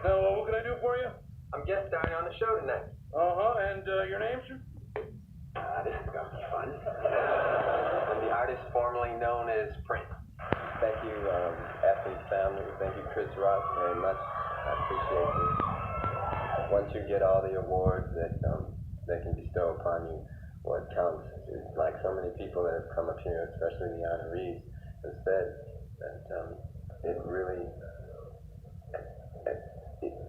Now, what can I do for you? I'm guest starring on the show tonight. And your name, sir? This is gonna be fun. I'm the artist formerly known as Prince. Thank you, Athletes Family. Thank you, Chris Rock, very much. I appreciate this. Once you get all the awards that they can bestow upon you, what counts is, like so many people that have come up here, especially the honorees, have said that it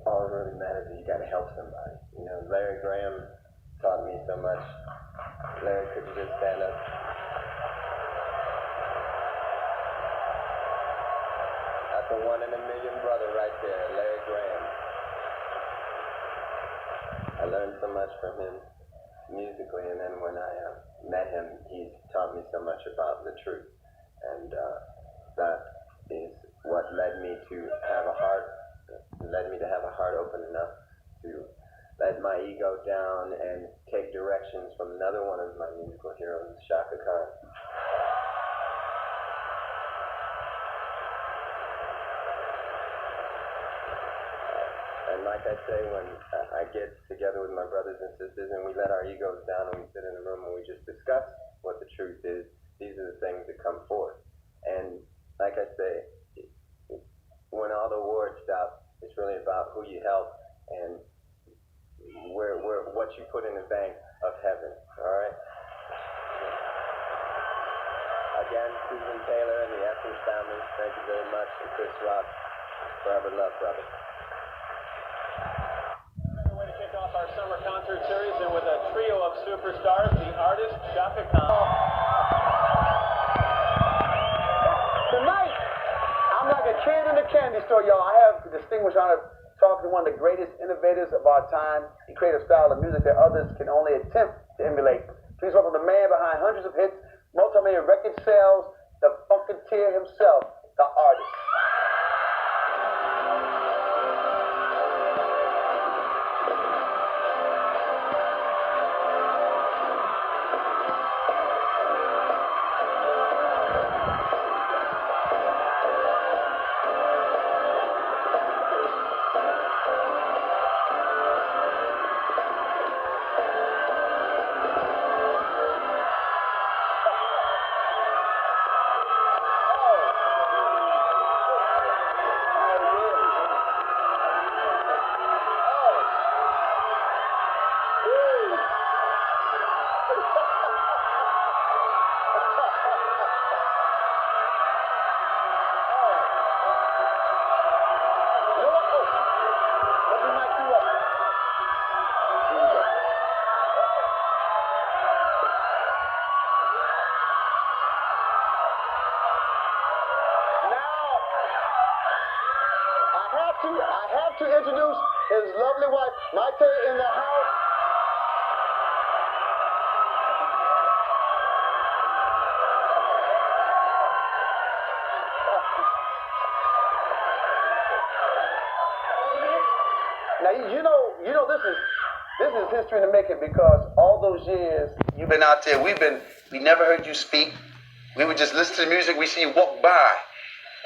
all really matters is you got to help somebody. You know, Larry Graham taught me so much. Larry, could you just stand up? That's a one in a million brother right there, Larry Graham. I learned so much from him musically, and then when I met him, he taught me so much about the truth. And that is what led me to have a heart open enough to let my ego down and take directions from another one of my musical heroes, Chaka Khan. And like I say, when I get together with my brothers and sisters and we let our egos down and we sit in a room and we just discuss what the truth is, these are the things that come forth. And like I say, when all the awards stop, it's really about who you help and what you put in the bank of heaven, all right? Again, Susan Taylor and the Athletes Family, thank you very much. And Chris Rock, forever love, brother. Way to kick off our summer concert series, and with a trio of superstars, the artist Chaka Khan. Tonight, I'm like a kid in a candy store, y'all. I have the distinguished honor of talking to one of the greatest innovators of our time. He created a style of music that others can only attempt to emulate. Please welcome the man behind hundreds of hits, multi-million record sales, the Funketeer himself, the artist. I have to introduce his lovely wife, Maite, in the house. Now you know this is history in the making, because all those years you've been out there, we never heard you speak. We would just listen to the music, we see you walk by.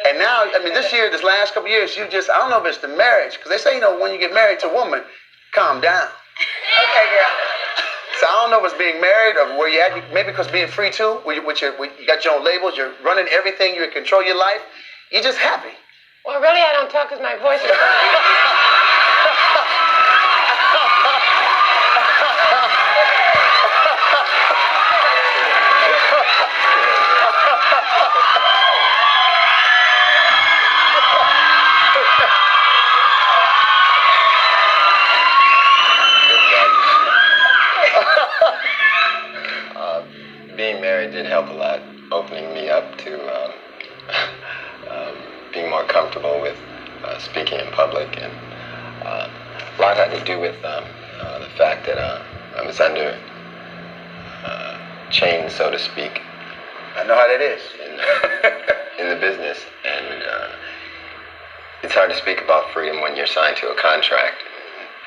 And now, I mean, this last couple of years, I don't know if it's the marriage, because they say, when you get married to a woman, calm down. Okay, girl. So I don't know if it's being married or where you at, maybe because being free too, you got your own labels, you're running everything, you control your life, you're just happy. Well, really, I don't talk because my voice is Being married did help a lot, opening me up to being more comfortable with speaking in public, and a lot had to do with the fact that I was under chains, so to speak. I know how that is. In the business, and it's hard to speak about freedom when you're signed to a contract.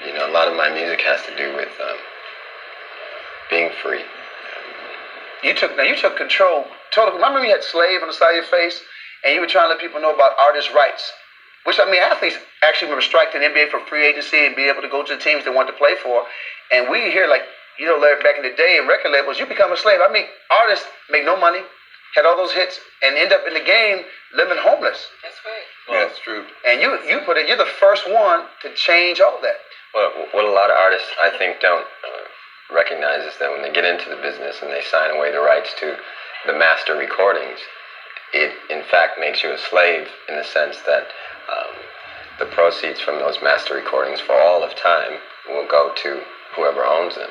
A lot of my music has to do with being free. You took control. Remember you had slave on the side of your face, and you were trying to let people know about artists' rights. which, I mean, athletes actually were striked in the NBA for free agency and be able to go to the teams they want to play for. And we hear, like, you know, Larry, back in the day in record labels, you become a slave. I mean, artists make no money, had all those hits, and end up in the game living homeless. That's right. Well, that's true. And you put it, you're the first one to change all that. Well, what a lot of artists, I think, don't recognize is that when they get into the business and they sign away the rights to the master recordings, it in fact makes you a slave in the sense that the proceeds from those master recordings for all of time will go to whoever owns them.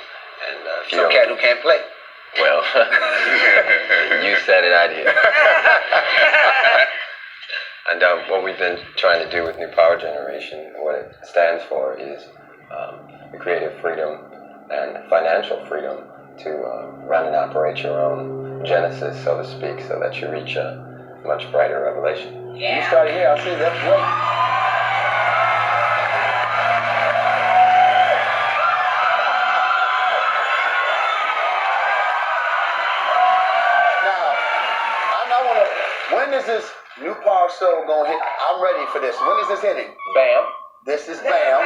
And if you Some cat who can't play. well, you said it, I did. And what we've been trying to do with New Power Generation, what it stands for is the creative freedom and financial freedom to run and operate your own genesis, so to speak, so that you reach a much brighter revelation. You started here, I see, that's great. When is this New Power Show gonna hit? I'm ready for this. When is this hitting? Bam. This is Bam.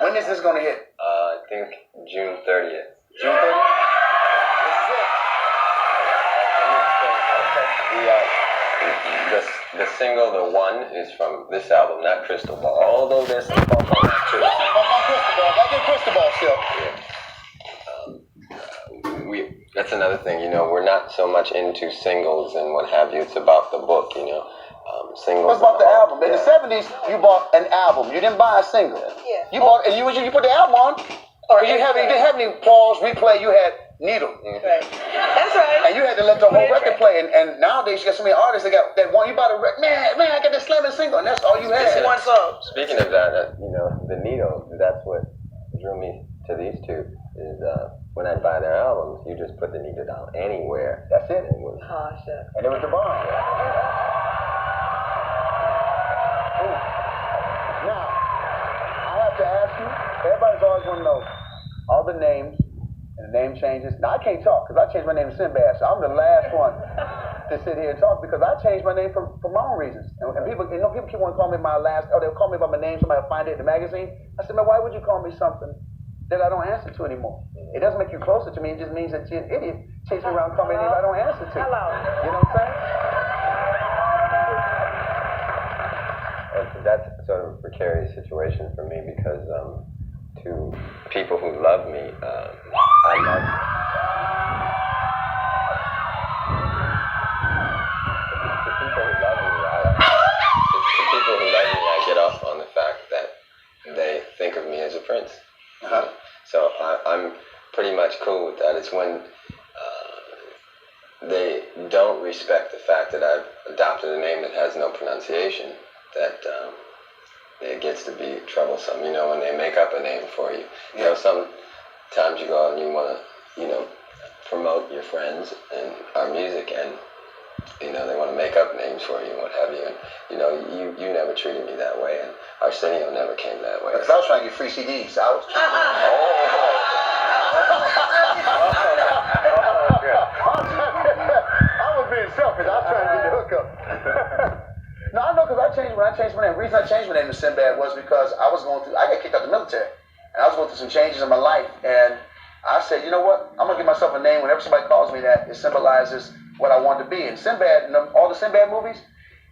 When is this gonna hit? I think June 30th. June 30th? The single, The One, is from this album, not Crystal Ball. Although there's some bump on that too. I get Crystal Ball still. That's another thing, you know, we're not so much into singles and what have you. It's about the book, you know. Singles. What's about the album? In the 70s, you bought an album. You didn't buy a single. Yeah. You bought, and you put the album on. Or you didn't have any pause, replay. You had needle. Right. That's right. And you had to let the whole record play. And nowadays, you got so many artists that want you buy the record. Man, I got this slamming single, and that's all you had. One song. Speaking of that, you know, the needle, that's what drew me to these two. Is when I buy their albums, you just put the needle down anywhere. That's it. And it was, Oh, shucks. And it was the bomb. Ooh. Now, I have to ask you, everybody's always want to know all the names and the name changes. Now, I can't talk because I changed my name to Sinbad, so I'm the last one to sit here and talk because I changed my name for my own reasons. And people, you know, people keep wanting to call me my last, or they'll call me by my name, somebody will find it in the magazine. I said, man, why would you call me something that I don't answer to anymore? It doesn't make you closer to me. It just means that you're an idiot. Chase me around, call me a name I don't answer to. Hello. You know what I'm saying? that's sort of a precarious situation for me because to people who love me, I love to people who love me, I get off on the fact that they think of me as a prince. Uh-huh. So I'm pretty much cool with that. It's when they don't respect the fact that I've adopted a name that has no pronunciation that it gets to be troublesome. You know, when they make up a name for you. You know, sometimes you go out and you want to, you know, promote your friends and our music, and you know, they want to make up names for you and what have you. And you know, you never treated me that way, and Arsenio never came that way. Because I was trying to get free CDs. I was. I was being selfish. I was trying to get the hookup. No, I know because when I changed my name. The reason I changed my name to Sinbad was because I got kicked out of the military, and I was going through some changes in my life, and I said, you know what? I'm gonna give myself a name. Whenever somebody calls me that, it symbolizes what I want to be. And Sinbad, all the Sinbad movies,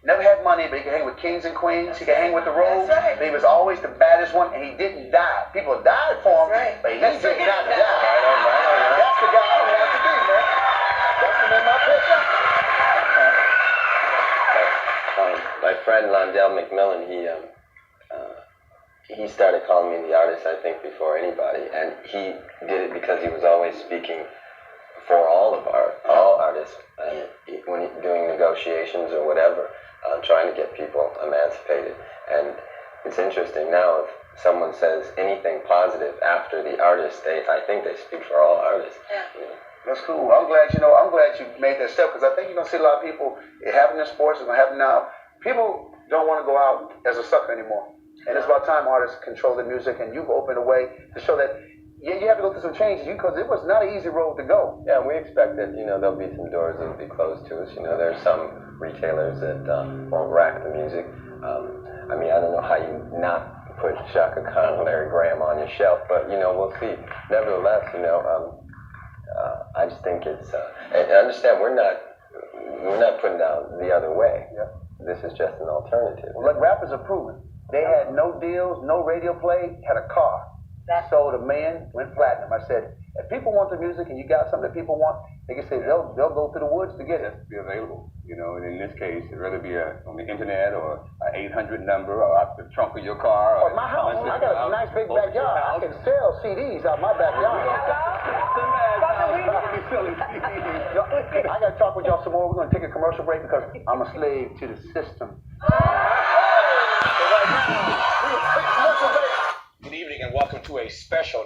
never had money, but he could hang with kings and queens. He could hang with the rogues. Right. But he was always the baddest one, and he didn't die. People died for him, Right. but he did not die. Right. That's the guy I want to be, man. That's the name I picked up. My friend Londell McMillan, he started calling me the artist, I think, before anybody, and he did it because he was always speaking for all artists, when doing negotiations or whatever, trying to get people emancipated. And it's interesting now, if someone says anything positive after the artist, I think they speak for all artists. Yeah. You know. That's cool. I'm glad you made that step, because I think you're going to see a lot of people, it happened in sports, it's going to happen now. People don't want to go out as a sucker anymore. And it's about time artists control the music, and you've opened a way to show that you have to go through some changes because it was not an easy road to go. Yeah, we expect that, there'll be some doors that will be closed to us. There's some retailers that won't rack the music. I don't know how you not put Chaka Khan and Larry Graham on your shelf, but, we'll see. Nevertheless, I just think it's, and understand we're not putting down the other way. Yeah. This is just an alternative. Well, like rappers are proven. They had no deals, no radio play, had a car. Sold $1 million, went platinum. I said, if people want the music and you got something that people want, they can say they'll go through the woods to get it. Be available, and in this case, it'd rather be on the internet or an 800 number or out the trunk of your car. Or my house. I got a nice big backyard. I can sell CDs out my backyard. I got to talk with y'all some more. We're going to take a commercial break because I'm a slave to the system. Good evening and welcome to a special